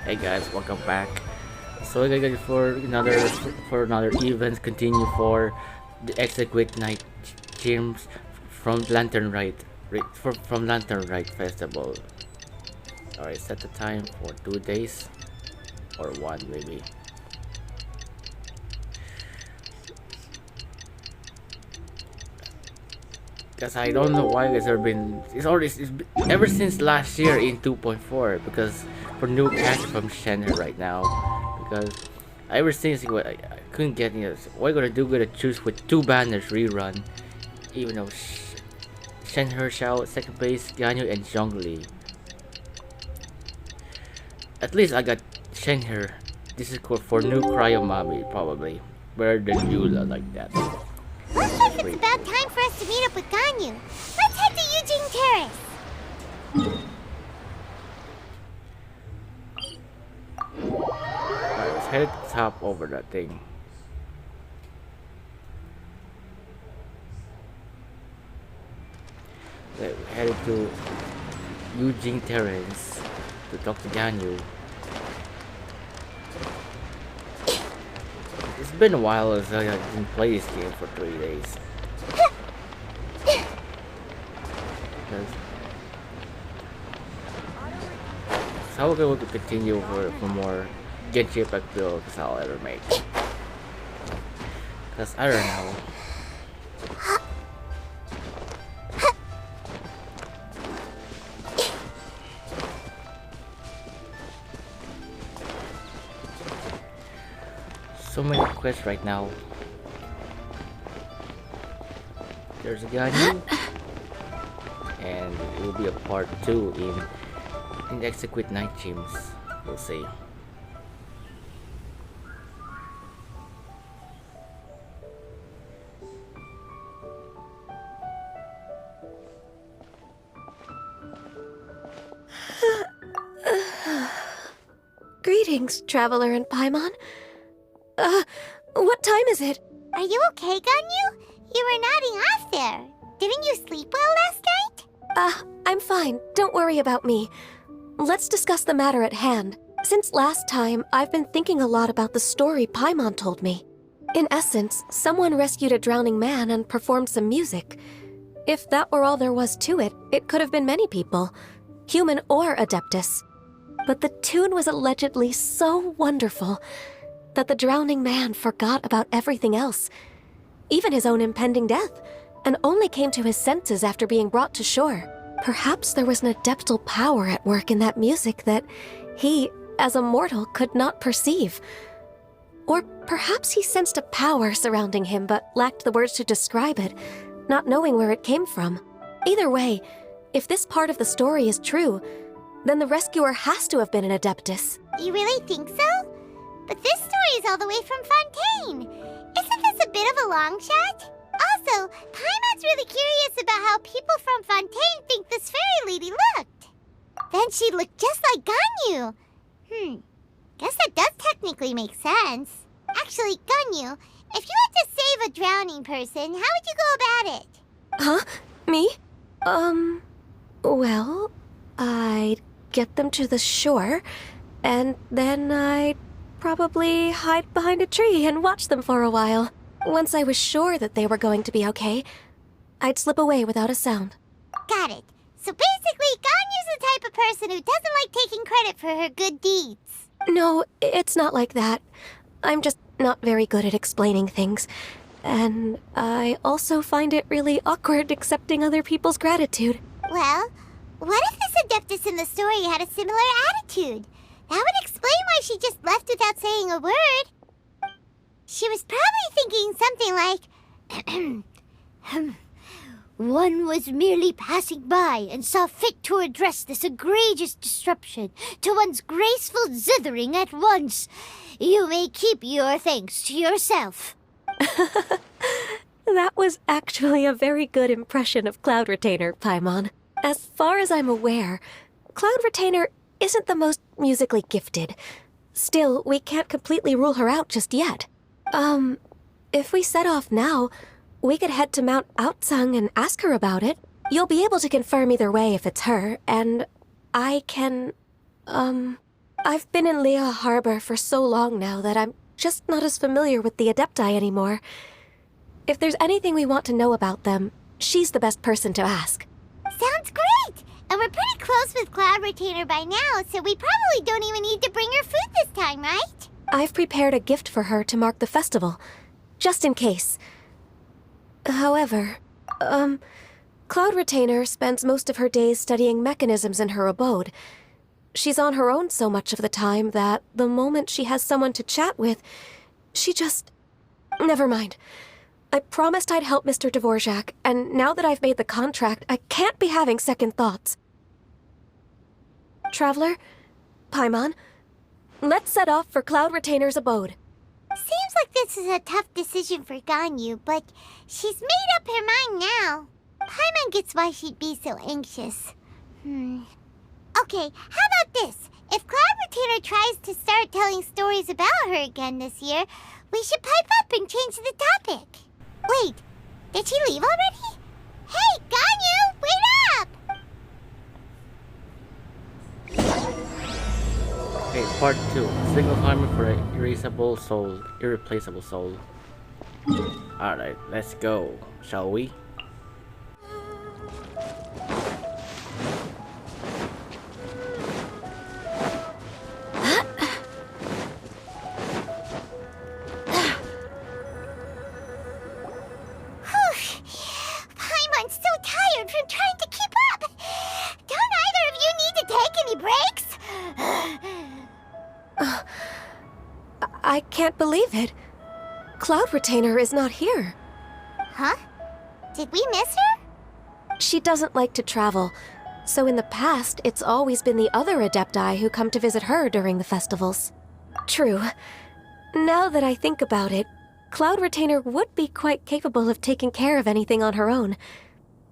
Hey guys, welcome back. So we're gonna go for another event. Continue for the Exquisite night gyms from from Lantern Rite Festival. Alright, set the time for 2 days or one maybe. Because I don't know why it's been ever since last year in 2.4 because for new character from Shenhe right now because ever since I couldn't get what I gonna do, gonna choose with two banners rerun even though Shenhe Xiao second place, Ganyu and Zhongli. At least I got Shenhe. This is cool for new Cryomami probably better than Yula like that. Looks like it's about time for us to meet up with Ganyu. Let's head to Eugene Terrace. Alright, let's head to the top over that thing. Okay, we headed to Eugene Terrace to talk to Ganyu. It's been a while as I didn't play this game for 3 days. So we're going to continue for more Genshin Impact builds I'll ever make. Cause I don't know. So many quests right now. There's a Ganyu, and it will be a part 2 in the Exquisite night gyms. We'll see. Greetings, traveler in Paimon. What time is it? Are you okay, Ganyu? You were nodding off there. Didn't you sleep well last night? I'm fine. Don't worry about me. Let's discuss the matter at hand. Since last time, I've been thinking a lot about the story Paimon told me. In essence, someone rescued a drowning man and performed some music. If that were all there was to it, it could have been many people, human or Adeptus. But the tune was allegedly so wonderful that the drowning man forgot about everything else, even his own impending death, and only came to his senses after being brought to shore. Perhaps there was an adeptal power at work in that music that he, as a mortal, could not perceive. Or perhaps he sensed a power surrounding him but lacked the words to describe it, not knowing where it came from. Either way, if this part of the story is true, then the rescuer has to have been an Adeptus. You really think so? But this story is all the way from Fontaine. Isn't this a bit of a long shot? Also, Paimon's really curious about how people from Fontaine think this fairy lady looked. Then she looked just like Ganyu. Guess that does technically make sense. Actually, Ganyu, if you had to save a drowning person, how would you go about it? Huh? Me? Well, I'd get them to the shore, and then I'd probably hide behind a tree and watch them for a while. Once I was sure that they were going to be okay, I'd slip away without a sound. Got it. So basically, Ganyu's the type of person who doesn't like taking credit for her good deeds. No, it's not like that. I'm just not very good at explaining things. And I also find it really awkward accepting other people's gratitude. Well, what if this Adeptus in the story had a similar attitude? That would explain why she just left without saying a word. She was probably thinking something like, one was merely passing by and saw fit to address this egregious disruption to one's graceful zithering at once. You may keep your thanks to yourself. That was actually a very good impression of Cloud Retainer, Paimon. As far as I'm aware, Cloud Retainer isn't the most musically gifted. Still, we can't completely rule her out just yet. If we set off now, we could head to Mount Outsung and ask her about it. You'll be able to confirm either way if it's her, and I can, I've been in Lea Harbor for so long now that I'm just not as familiar with the Adepti anymore. If there's anything we want to know about them, she's the best person to ask. Sounds great! And we're pretty close with Cloud Retainer by now, so we probably don't even need to bring her food this time, right? I've prepared a gift for her to mark the festival, just in case. However, Cloud Retainer spends most of her days studying mechanisms in her abode. She's on her own so much of the time that the moment she has someone to chat with, she just... Never mind. I promised I'd help Mr. Dvorak, and now that I've made the contract, I can't be having second thoughts. Traveler, Paimon, let's set off for Cloud Retainer's abode. Seems like this is a tough decision for Ganyu, but she's made up her mind now. Paimon gets why she'd be so anxious. Okay, how about this? If Cloud Retainer tries to start telling stories about her again this year, we should pipe up and change the topic. Wait, did she leave already? Hey, Ganyu, wait up! Okay, part 2. Single harmony for an irreplaceable soul. Alright, let's go. Shall we? Paimon's so tired from trying to keep up. Don't either of you need to take any breaks? I can't believe it. Cloud Retainer is not here. Huh? Did we miss her? She doesn't like to travel, so in the past, it's always been the other Adepti who come to visit her during the festivals. True. Now that I think about it, Cloud Retainer would be quite capable of taking care of anything on her own.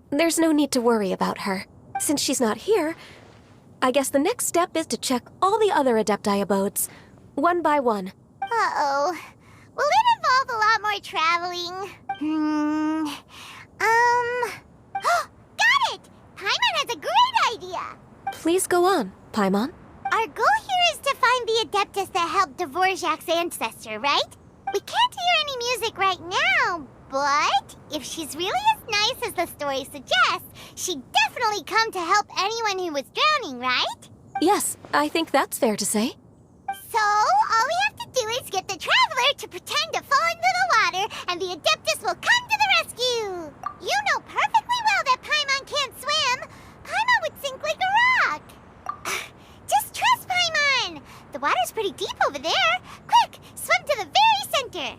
There's no need to worry about her. Since she's not here, I guess the next step is to check all the other Adepti abodes, one by one. Uh-oh. Will it involve a lot more traveling? Got it! Paimon has a great idea! Please go on, Paimon. Our goal here is to find the Adeptus that helped Dvorak's ancestor, right? We can't hear any music right now, but if she's really as nice as the story suggests, she'd definitely come to help anyone who was drowning, right? Yes, I think that's fair to say. So, all we have to do is get the Traveler to pretend to fall into the water, and the Adeptus will come to the rescue! You know perfectly well that Paimon can't swim! Paimon would sink like a rock! Just trust Paimon! The water's pretty deep over there! Quick, swim to the very center!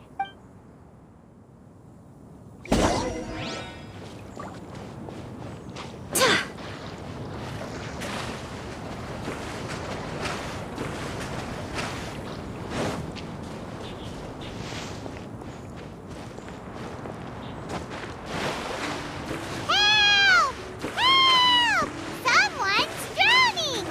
Help! Help! Someone's drowning!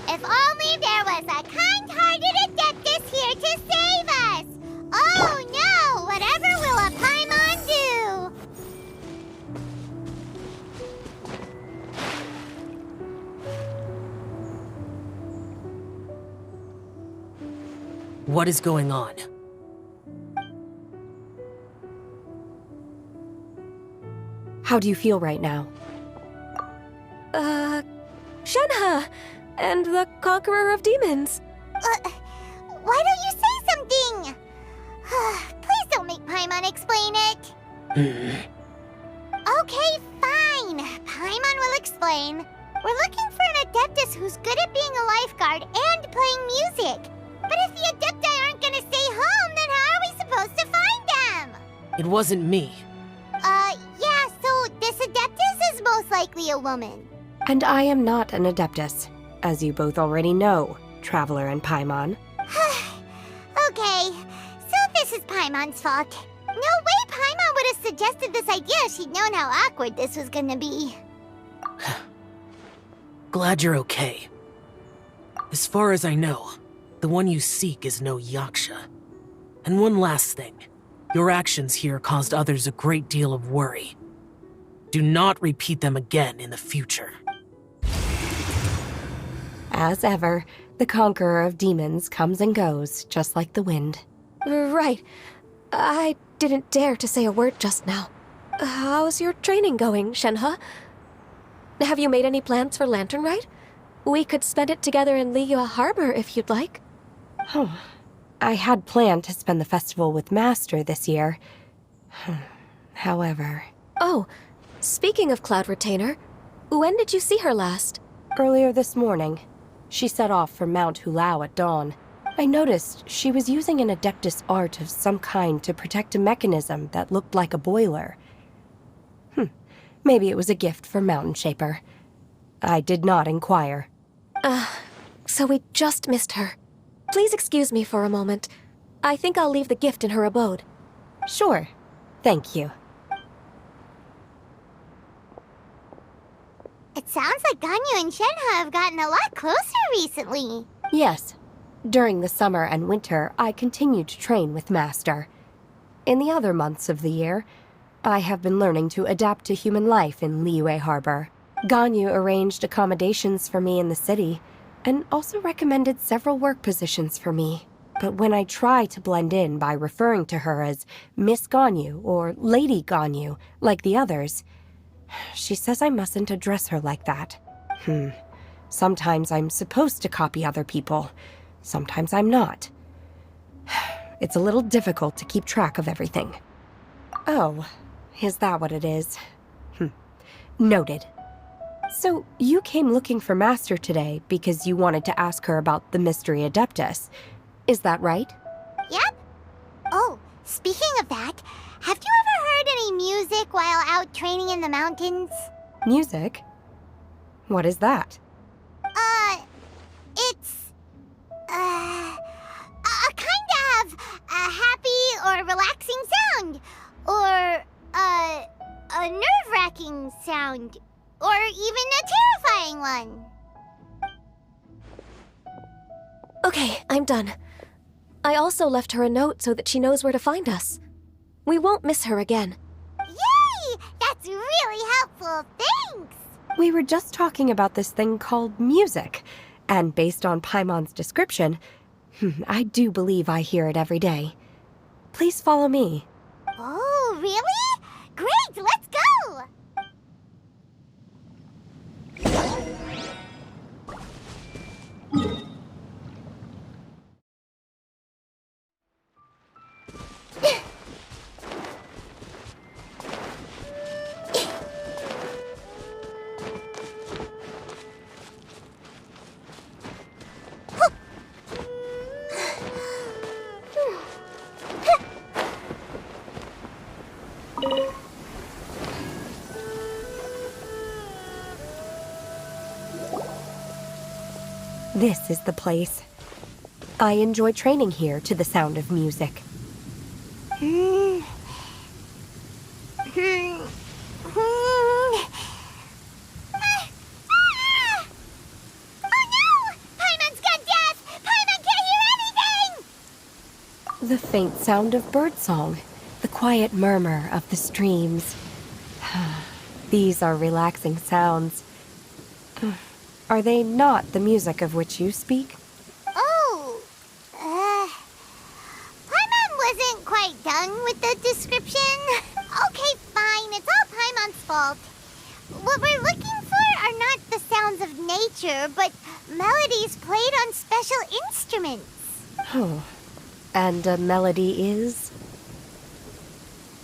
If only there was a kind-hearted Adeptus here to save us! Oh no! Whatever will a Paimon do? What is going on? How do you feel right now? Shenhe! And the Conqueror of Demons. Why don't you say something? Please don't make Paimon explain it. Okay, fine. Paimon will explain. We're looking for an Adeptus who's good at being a lifeguard and playing music. But if the Adepti aren't gonna stay home, then how are we supposed to find them? It wasn't me. Yeah, so this Adeptus is most likely a woman. And I am not an Adeptus, as you both already know, Traveler and Paimon. Okay, so this is Paimon's fault. No way Paimon would have suggested this idea if she'd known how awkward this was gonna be. Glad you're okay. As far as I know, the one you seek is no Yaksha. And one last thing. Your actions here caused others a great deal of worry. Do not repeat them again in the future. As ever, the conqueror of demons comes and goes, just like the wind. Right. I didn't dare to say a word just now. How's your training going, Shenhe? Have you made any plans for Lantern Rite? We could spend it together in Liyue Harbor if you'd like. Oh, I had planned to spend the festival with Master this year. However... Oh, speaking of Cloud Retainer, when did you see her last? Earlier this morning, she set off for Mount Hulao at dawn. I noticed she was using an Adeptus art of some kind to protect a mechanism that looked like a boiler. Maybe it was a gift from Mountain Shaper. I did not inquire. So we just missed her. Please excuse me for a moment. I think I'll leave the gift in her abode. Sure. Thank you. It sounds like Ganyu and Shenhe have gotten a lot closer recently. Yes. During the summer and winter, I continued to train with Master. In the other months of the year, I have been learning to adapt to human life in Liyue Harbor. Ganyu arranged accommodations for me in the city, and also recommended several work positions for me. But when I try to blend in by referring to her as Miss Ganyu or Lady Ganyu, like the others, she says I mustn't address her like that. Sometimes I'm supposed to copy other people. Sometimes I'm not. It's a little difficult to keep track of everything. Oh, is that what it is? Noted. So, you came looking for Master today because you wanted to ask her about the Mystery Adeptus. Is that right? Yep. Oh, speaking of that, have you ever heard any music while out training in the mountains? Music? What is that? It's... a kind of a happy or relaxing sound. Or, a nerve-wracking sound. Or even a terrifying one. Okay, I'm done. I also left her a note so that she knows where to find us. We won't miss her again. Yay! That's really helpful. Thanks! We were just talking about this thing called music, and based on Paimon's description, I do believe I hear it every day. Please follow me. Oh, really? Great, let's go! This is the place. I enjoy training here to the sound of music. The faint sound of birdsong, the quiet murmur of the streams. These are relaxing sounds. Are they not the music of which you speak? Oh, Paimon wasn't quite done with the description. Okay, fine, it's all Paimon's fault. What we're looking for are not the sounds of nature, but melodies played on special instruments. Oh, and a melody is?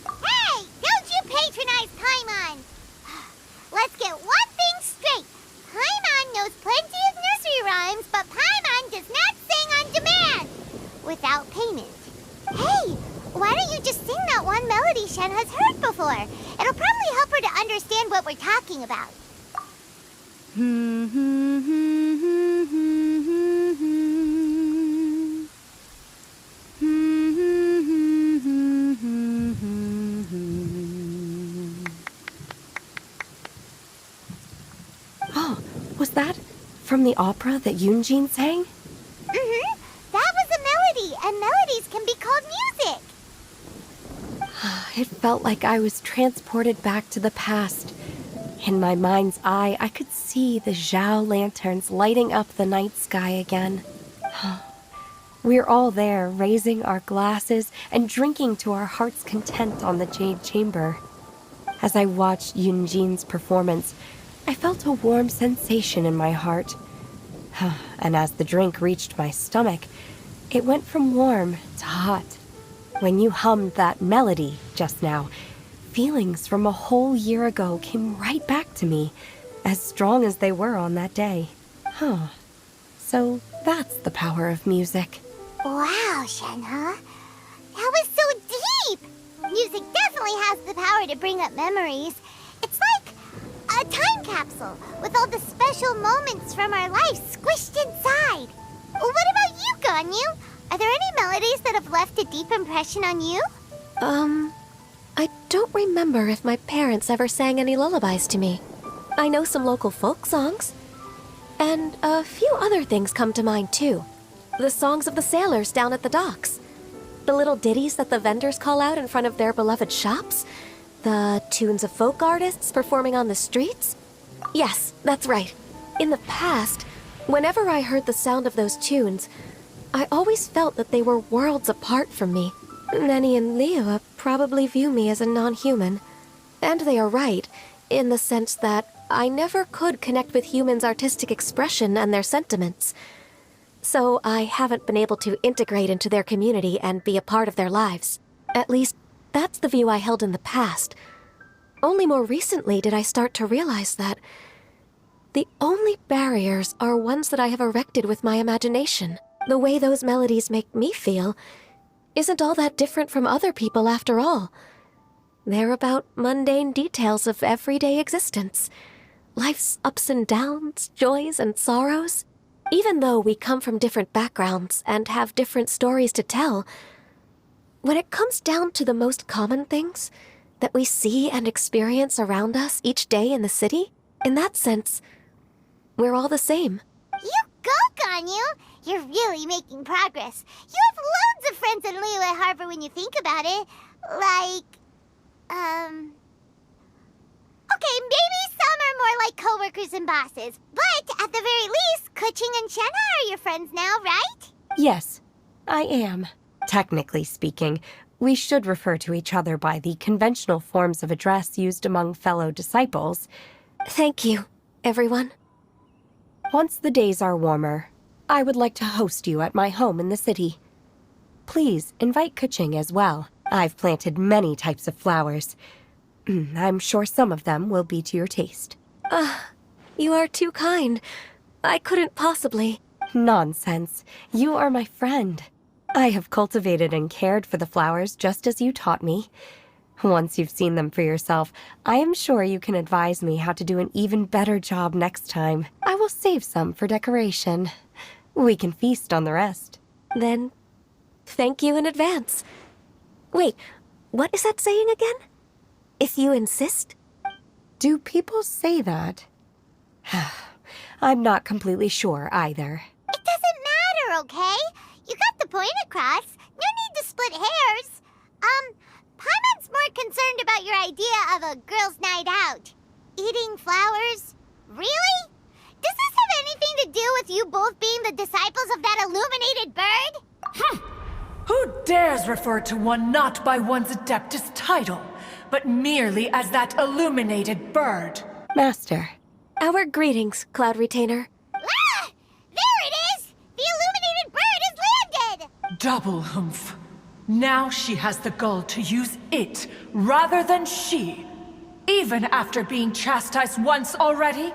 Hey, don't you patronize Paimon! Let's get one thing straight. Paimon knows plenty of nursery rhymes, but Paimon does not sing on demand without payment. Hey, why don't you just sing that one melody Shen has heard before? It'll probably help her to understand what we're talking about. Oh, was that from the opera that Yunjin sang? That was a melody, and melodies can be called music. It felt like I was transported back to the past. In my mind's eye, I could see the Zhao lanterns lighting up the night sky again. We're all there, raising our glasses and drinking to our heart's content on the Jade Chamber. As I watched Yunjin's performance, I felt a warm sensation in my heart. And as the drink reached my stomach, it went from warm to hot. When you hummed that melody just now, feelings from a whole year ago came right back to me, as strong as they were on that day. So that's the power of music. Wow, Shenhe. That was so deep! Music definitely has the power to bring up memories. It's like a time capsule with all the special moments from our life squished inside. What about you, Ganyu? Are there any melodies that have left a deep impression on you? I don't remember if my parents ever sang any lullabies to me. I know some local folk songs. And a few other things come to mind, too. The songs of the sailors down at the docks. The little ditties that the vendors call out in front of their beloved shops. The tunes of folk artists performing on the streets. Yes, that's right. In the past, whenever I heard the sound of those tunes, I always felt that they were worlds apart from me. Nenny and Liyue probably view me as a non-human. And they are right, in the sense that I never could connect with humans' artistic expression and their sentiments. So I haven't been able to integrate into their community and be a part of their lives. At least, that's the view I held in the past. Only more recently did I start to realize that the only barriers are ones that I have erected with my imagination. The way those melodies make me feel isn't all that different from other people after all. They're about mundane details of everyday existence. Life's ups and downs, joys and sorrows. Even though we come from different backgrounds and have different stories to tell, when it comes down to the most common things that we see and experience around us each day in the city, in that sense, we're all the same. You go, Ganyu! You're really making progress. You have loads of friends in Liyue Harbor when you think about it. Okay, maybe some are more like coworkers and bosses. But at the very least, Keqing and Shenhe are your friends now, right? Yes, I am. Technically speaking, we should refer to each other by the conventional forms of address used among fellow disciples. Thank you, everyone. Once the days are warmer, I would like to host you at my home in the city. Please invite Keqing as well. I've planted many types of flowers. I'm sure some of them will be to your taste. You are too kind. I couldn't possibly. Nonsense. You are my friend. I have cultivated and cared for the flowers just as you taught me. Once you've seen them for yourself, I am sure you can advise me how to do an even better job next time. I will save some for decoration. We can feast on the rest. Then, thank you in advance. Wait, what is that saying again? If you insist? Do people say that? I'm not completely sure either. It doesn't matter, okay? You got the point across. No need to split hairs. Paimon's more concerned about your idea of a girls' night out. Eating flowers? Really? Does this have anything to do with you both being the disciples of that illuminated bird? Who dares refer to one not by one's Adeptus title, but merely as that illuminated bird? Master. Our greetings, Cloud Retainer. Ah! There it is! The illuminated bird has landed! Double humph. Now she has the gall to use it rather than she, even after being chastised once already?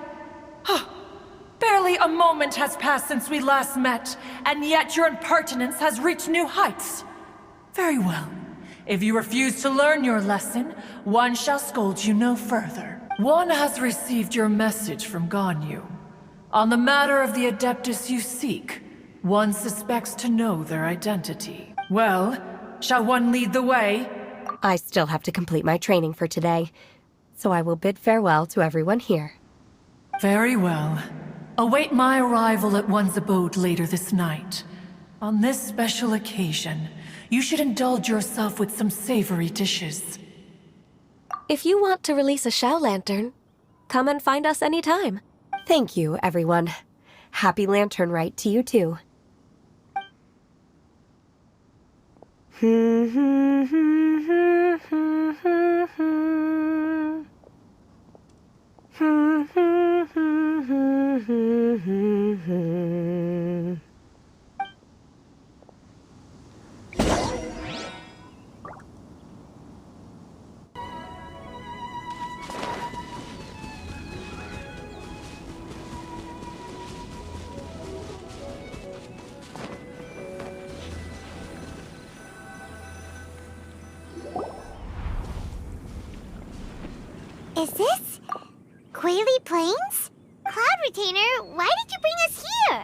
Barely a moment has passed since we last met, and yet your impertinence has reached new heights. Very well. If you refuse to learn your lesson, one shall scold you no further. One has received your message from Ganyu. On the matter of the Adeptus you seek, one suspects to know their identity. Well, shall one lead the way? I still have to complete my training for today, so I will bid farewell to everyone here. Very well. Await my arrival at one's abode later this night. On this special occasion, you should indulge yourself with some savory dishes. If you want to release a Shao Lantern, come and find us anytime. Thank you, everyone. Happy Lantern Rite to you too. Is this Quaily Plains? Cloud Retainer, why did you bring us here?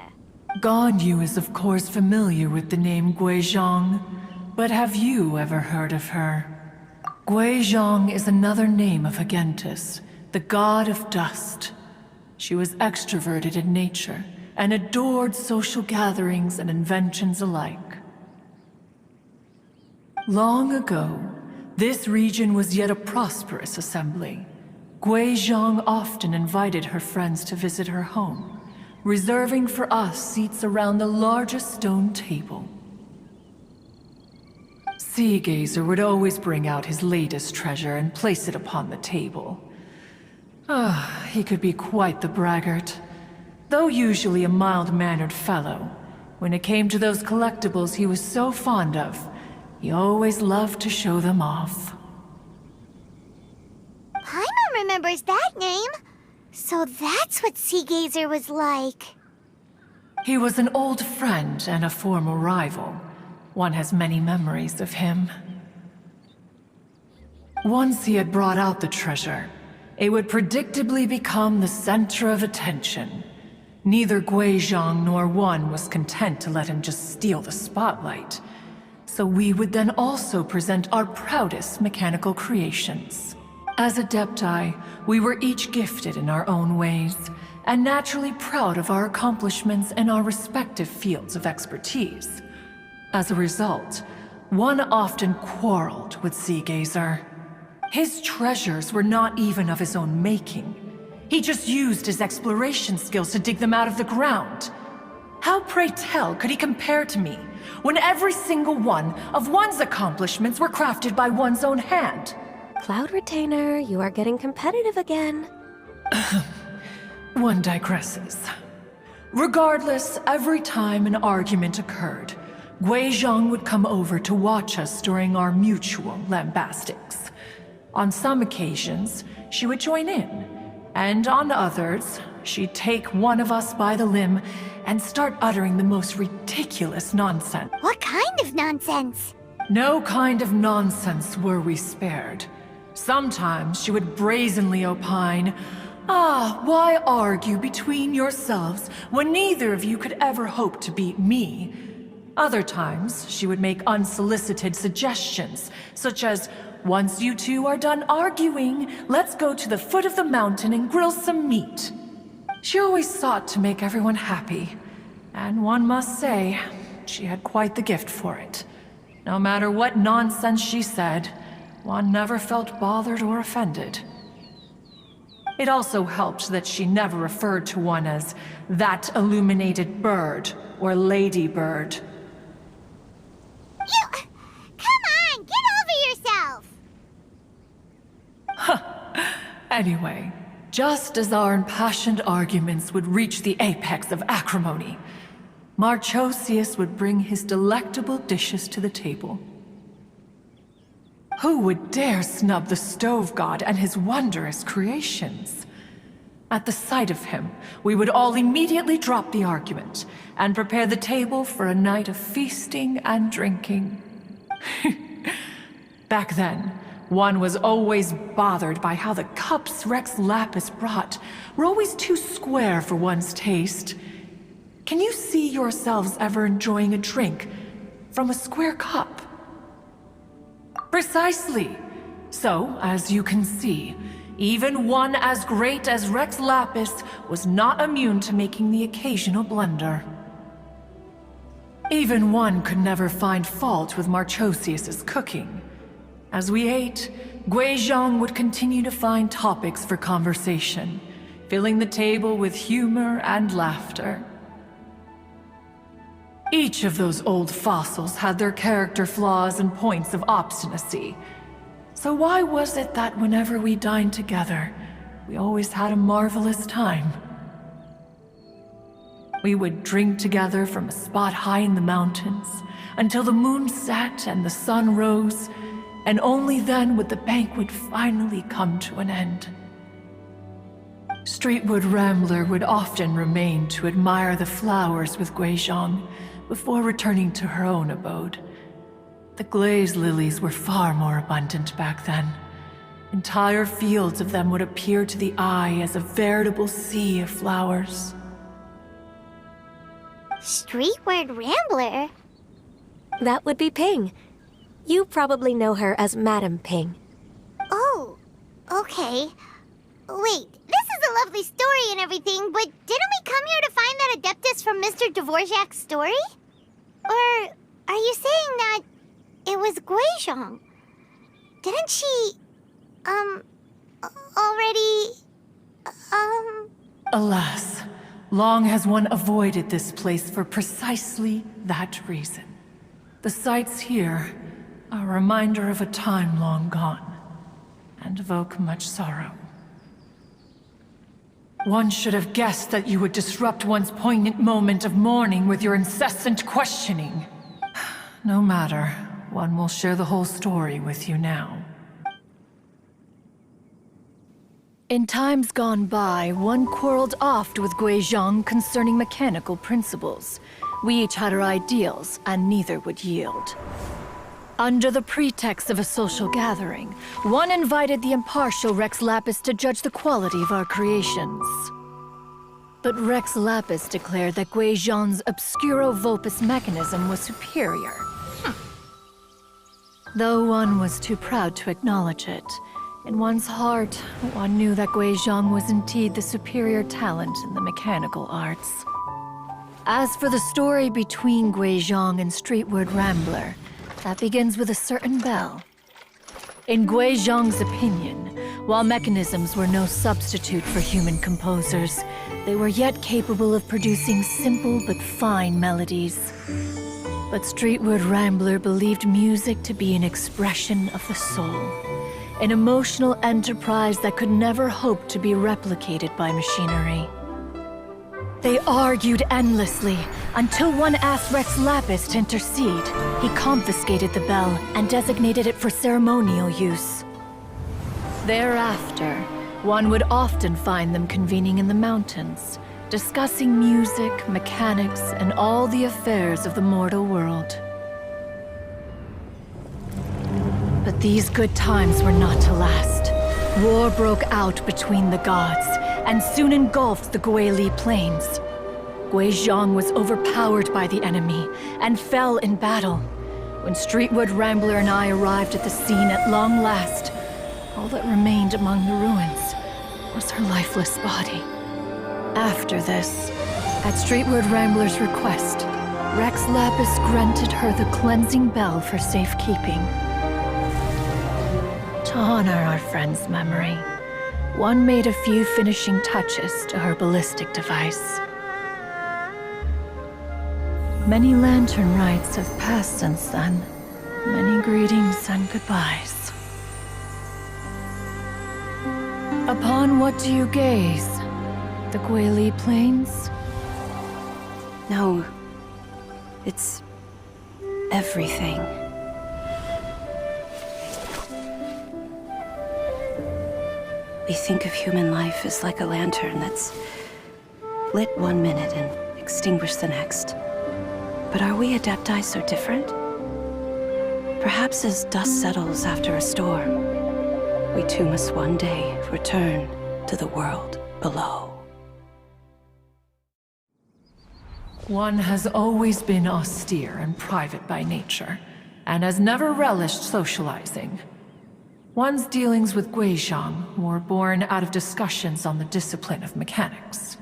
Ganyu is of course familiar with the name Guizhong, but have you ever heard of her? Guizhong is another name of Agentis, the god of dust. She was extroverted in nature and adored social gatherings and inventions alike. Long ago, this region was yet a prosperous assembly. Guizhong often invited her friends to visit her home, reserving for us seats around the largest stone table. Sea Gazer would always bring out his latest treasure and place it upon the table. He could be quite the braggart. Though usually a mild-mannered fellow, when it came to those collectibles he was so fond of, he always loved to show them off. Paimon remembers that name. So that's what Sea Gazer was like. He was an old friend and a former rival. One has many memories of him. Once he had brought out the treasure, it would predictably become the center of attention. Neither Guizhong nor One was content to let him just steal the spotlight. So we would then also present our proudest mechanical creations. As Adepti, we were each gifted in our own ways, and naturally proud of our accomplishments in our respective fields of expertise. As a result, One often quarreled with Sea Gazer. His treasures were not even of his own making. He just used his exploration skills to dig them out of the ground. How, pray tell, could he compare to me, when every single one of One's accomplishments were crafted by one's own hand? Cloud Retainer, you are getting competitive again. One digresses. Regardless, every time an argument occurred, Guizhong would come over to watch us during our mutual lambastics. On some occasions, she would join in, and on others, she'd take one of us by the limb and start uttering the most ridiculous nonsense. What kind of nonsense? No kind of nonsense were we spared. Sometimes she would brazenly opine, why argue between yourselves when neither of you could ever hope to beat me? Other times, she would make unsolicited suggestions, such as, once you two are done arguing, let's go to the foot of the mountain and grill some meat. She always sought to make everyone happy, and one must say, she had quite the gift for it. No matter what nonsense she said, One never felt bothered or offended. It also helped that she never referred to One as that illuminated bird or ladybird. Come on, get over yourself! Anyway, just as our impassioned arguments would reach the apex of acrimony, Marchosius would bring his delectable dishes to the table. Who would dare snub the stove god and his wondrous creations? At the sight of him, we would all immediately drop the argument and prepare the table for a night of feasting and drinking. Back then, One was always bothered by how the cups Rex Lapis brought were always too square for one's taste. Can you see yourselves ever enjoying a drink from a square cup? Precisely. So, as you can see, even one as great as Rex Lapis was not immune to making the occasional blunder. Even One could never find fault with Marchosius's cooking. As we ate, Guizhong would continue to find topics for conversation, filling the table with humor and laughter. Each of those old fossils had their character flaws and points of obstinacy. So why was it that whenever we dined together, we always had a marvelous time? We would drink together from a spot high in the mountains until the moon set and the sun rose, and only then would the banquet finally come to an end. Streetwood Rambler would often remain to admire the flowers with Guizhong before returning to her own abode. The glaze lilies were far more abundant back then. Entire fields of them would appear to the eye as a veritable sea of flowers. Streetward Rambler? That would be Ping. You probably know her as Madam Ping. Oh, okay. Wait, this is a lovely story and everything, but didn't we come here to find that Adeptus from Mr. Dvorak's story? Or are you saying that it was Guizhong? Didn't she, already, Alas, long has one avoided this place for precisely that reason. The sights here are a reminder of a time long gone, and evoke much sorrow. One should have guessed that you would disrupt one's poignant moment of mourning with your incessant questioning. No matter, one will share the whole story with you now. In times gone by, one quarreled oft with Guizhong concerning mechanical principles. We each had our ideals, and neither would yield. Under the pretext of a social gathering, one invited the impartial Rex Lapis to judge the quality of our creations. But Rex Lapis declared that Guizhong's Obscuro Vulpus mechanism was superior. Though one was too proud to acknowledge it, in one's heart, one knew that Guizhong was indeed the superior talent in the mechanical arts. As for the story between Guizhong and Streetward Rambler, that begins with a certain bell. In Guizhong's opinion, while mechanisms were no substitute for human composers, they were yet capable of producing simple but fine melodies. But Streetward Rambler believed music to be an expression of the soul, an emotional enterprise that could never hope to be replicated by machinery. They argued endlessly, until one asked Rex Lapis to intercede. He confiscated the bell and designated it for ceremonial use. Thereafter, one would often find them convening in the mountains, discussing music, mechanics, and all the affairs of the mortal world. But these good times were not to last. War broke out between the gods, and soon engulfed the Guili Plains. Guizhong was overpowered by the enemy, and fell in battle. When Streetwood Rambler and I arrived at the scene at long last, all that remained among the ruins was her lifeless body. After this, at Streetwood Rambler's request, Rex Lapis granted her the cleansing bell for safekeeping. To honor our friend's memory, one made a few finishing touches to her ballistic device. Many lantern rites have passed since then. Many greetings and goodbyes. Upon what do you gaze? The Guili Plains? No. It's everything. We think of human life as like a lantern that's lit one minute and extinguished the next. But are we Adepti so different? Perhaps as dust settles after a storm, we too must one day return to the world below. One has always been austere and private by nature, and has never relished socializing. One's dealings with Guizhong were born out of discussions on the discipline of mechanics.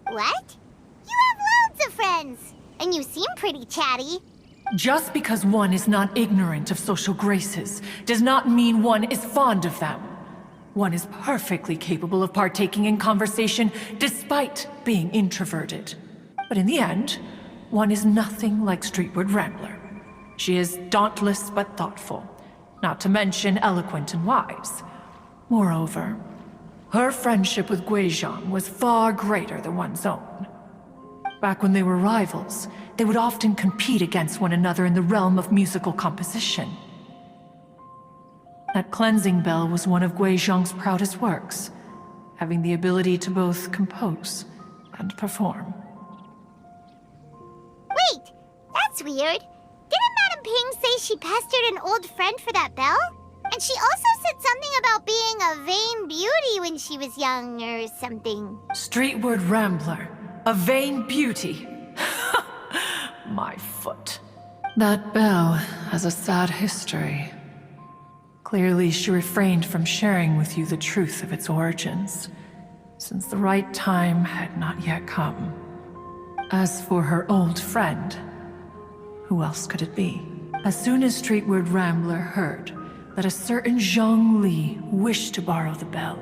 What? You have loads of friends, and you seem pretty chatty. Just because one is not ignorant of social graces does not mean one is fond of them. One is perfectly capable of partaking in conversation despite being introverted. But in the end, one is nothing like Streetward Rambler. She is dauntless but thoughtful, not to mention eloquent and wise. Moreover, her friendship with Guizhang was far greater than one's own. Back when they were rivals, they would often compete against one another in the realm of musical composition. That cleansing bell was one of Guizhang's proudest works, having the ability to both compose and perform. Wait, that's weird. Didn't Madame Ping say she pestered an old friend for that bell? And she also said something about being a vain beauty when she was young or something. Streetward Rambler, a vain beauty. My foot. That bell has a sad history. Clearly, she refrained from sharing with you the truth of its origins, since the right time had not yet come. As for her old friend, who else could it be? As soon as Streetward Rambler heard that a certain Zhang Li wished to borrow the bell,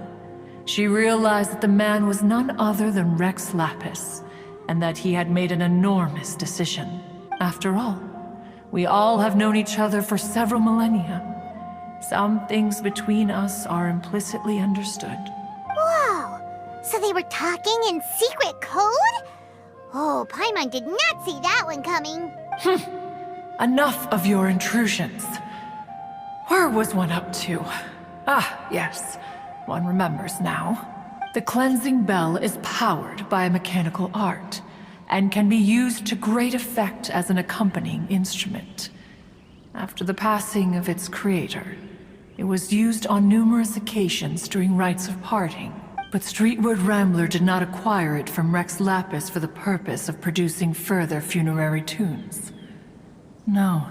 she realized that the man was none other than Rex Lapis, and that he had made an enormous decision. After all, we all have known each other for several millennia. Some things between us are implicitly understood. Whoa! So they were talking in secret code? Oh, Paimon did not see that one coming. Enough of your intrusions. Where was one up to? Ah, yes. One remembers now. The cleansing bell is powered by a mechanical art, and can be used to great effect as an accompanying instrument. After the passing of its creator, it was used on numerous occasions during rites of parting. But Streetward Rambler did not acquire it from Rex Lapis for the purpose of producing further funerary tunes. No.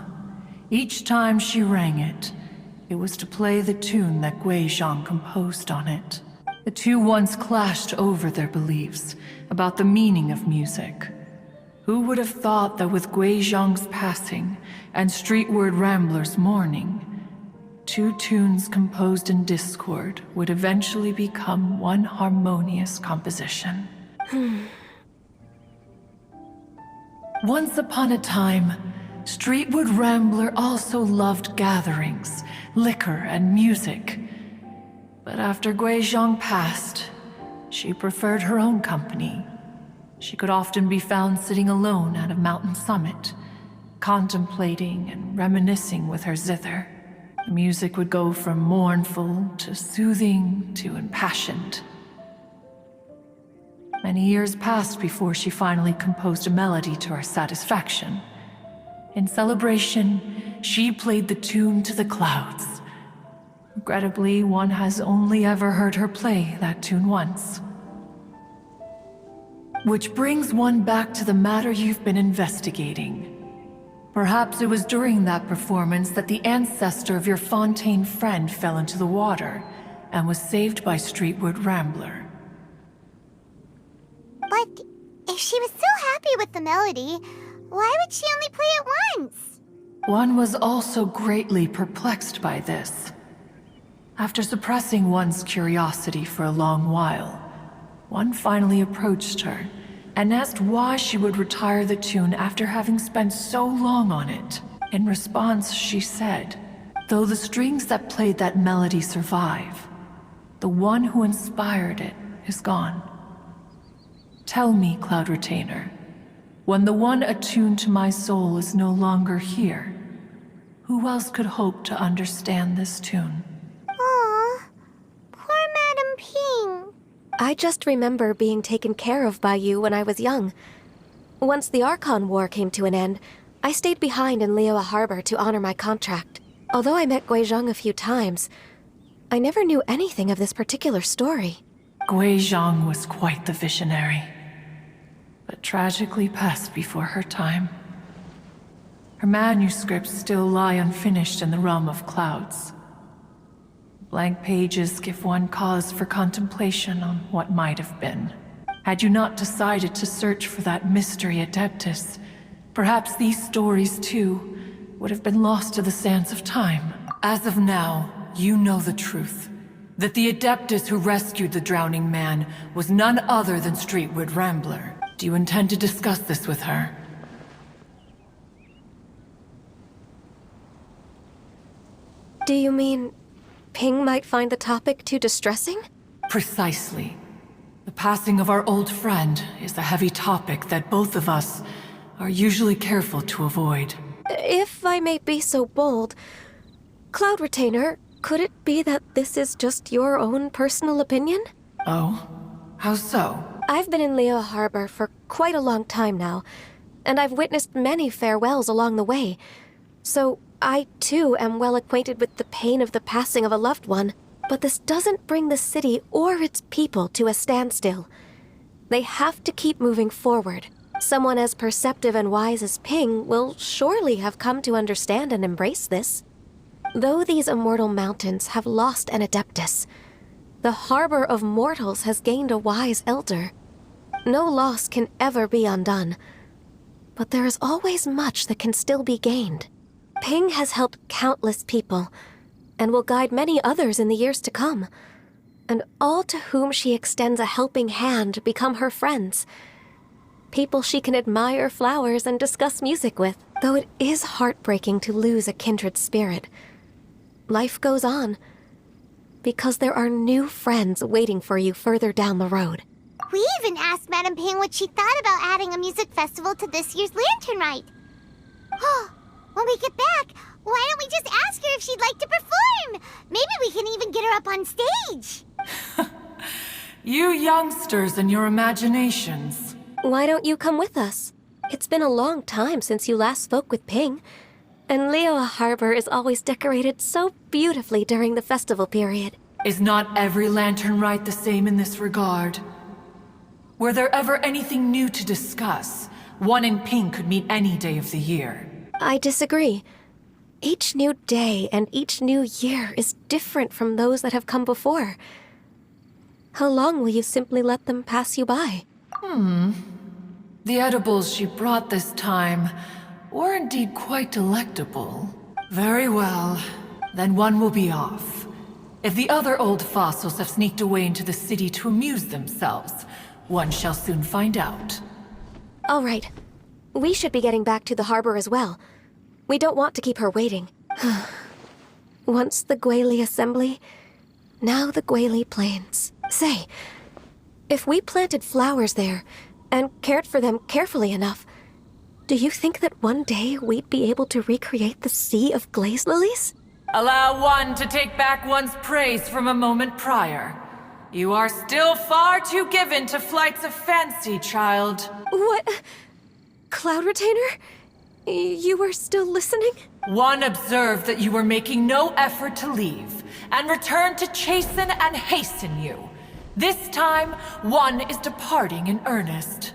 Each time she rang it, it was to play the tune that Guizhang composed on it. The two once clashed over their beliefs about the meaning of music. Who would have thought that with Guizhang's passing and Streetward Rambler's mourning, two tunes composed in discord would eventually become one harmonious composition? Once upon a time, Streetward Rambler also loved gatherings, liquor, and music. But after Guizhang passed, she preferred her own company. She could often be found sitting alone at a mountain summit, contemplating and reminiscing with her zither. The music would go from mournful to soothing to impassioned. Many years passed before she finally composed a melody to her satisfaction. In celebration, she played the tune to the clouds. Regrettably, one has only ever heard her play that tune once. Which brings one back to the matter you've been investigating. Perhaps it was during that performance that the ancestor of your Fontaine friend fell into the water and was saved by Streetward Rambler. But if she was so happy with the melody, why would she only play it once? One was also greatly perplexed by this. After suppressing one's curiosity for a long while, one finally approached her and asked why she would retire the tune after having spent so long on it. In response, she said, "Though the strings that played that melody survive, the one who inspired it is gone. Tell me, Cloud Retainer, when the one attuned to my soul is no longer here, who else could hope to understand this tune?" Aw, poor Madame Ping. I just remember being taken care of by you when I was young. Once the Archon War came to an end, I stayed behind in Liyue Harbor to honor my contract. Although I met Guizhang a few times, I never knew anything of this particular story. Guizhang was quite the visionary, but tragically passed before her time. Her manuscripts still lie unfinished in the realm of clouds. Blank pages give one cause for contemplation on what might have been. Had you not decided to search for that mystery Adeptus, Perhaps these stories, too, would have been lost to the sands of time. As of now, you know the truth. That the Adeptus who rescued the drowning man was none other than Streetwood Rambler. Do you intend to discuss this with her? Do you mean Ping might find the topic too distressing? Precisely. The passing of our old friend is a heavy topic that both of us are usually careful to avoid. If I may be so bold, Cloud Retainer, could it be that this is just your own personal opinion? Oh? How so? I've been in Liyue Harbor for quite a long time now, and I've witnessed many farewells along the way. So I, too, am well acquainted with the pain of the passing of a loved one. But this doesn't bring the city or its people to a standstill. They have to keep moving forward. Someone as perceptive and wise as Ping will surely have come to understand and embrace this. Though these immortal mountains have lost an Adeptus, the harbor of mortals has gained a wise elder. No loss can ever be undone, but there is always much that can still be gained. Ping has helped countless people, and will guide many others in the years to come. And all to whom she extends a helping hand become her friends. People she can admire flowers and discuss music with, though it is heartbreaking to lose a kindred spirit. Life goes on, because there are new friends waiting for you further down the road. We even asked Madame Ping what she thought about adding a music festival to this year's Lantern Rite. Oh, when we get back, why don't we just ask her if she'd like to perform? Maybe we can even get her up on stage. You youngsters and your imaginations. Why don't you come with us? It's been a long time since you last spoke with Ping, and Liyue Harbor is always decorated so beautifully during the festival period. Is not every Lantern Rite the same in this regard? Were there ever anything new to discuss? One in Ping could meet any day of the year. I disagree. Each new day and each new year is different from those that have come before. How long will you simply let them pass you by? The edibles she brought this time were indeed quite delectable. Very well. Then one will be off. If the other old fossils have sneaked away into the city to amuse themselves, one shall soon find out. All right. We should be getting back to the harbor as well. We don't want to keep her waiting. Once the Guili Assembly, now the Guili Plains. Say, if we planted flowers there and cared for them carefully enough, do you think that one day we'd be able to recreate the Sea of Glaze Lilies? Allow one to take back one's praise from a moment prior. You are still far too given to flights of fancy, child. What? Cloud Retainer? You were still listening? One observed that you were making no effort to leave, and returned to chasten and hasten you. This time, one is departing in earnest.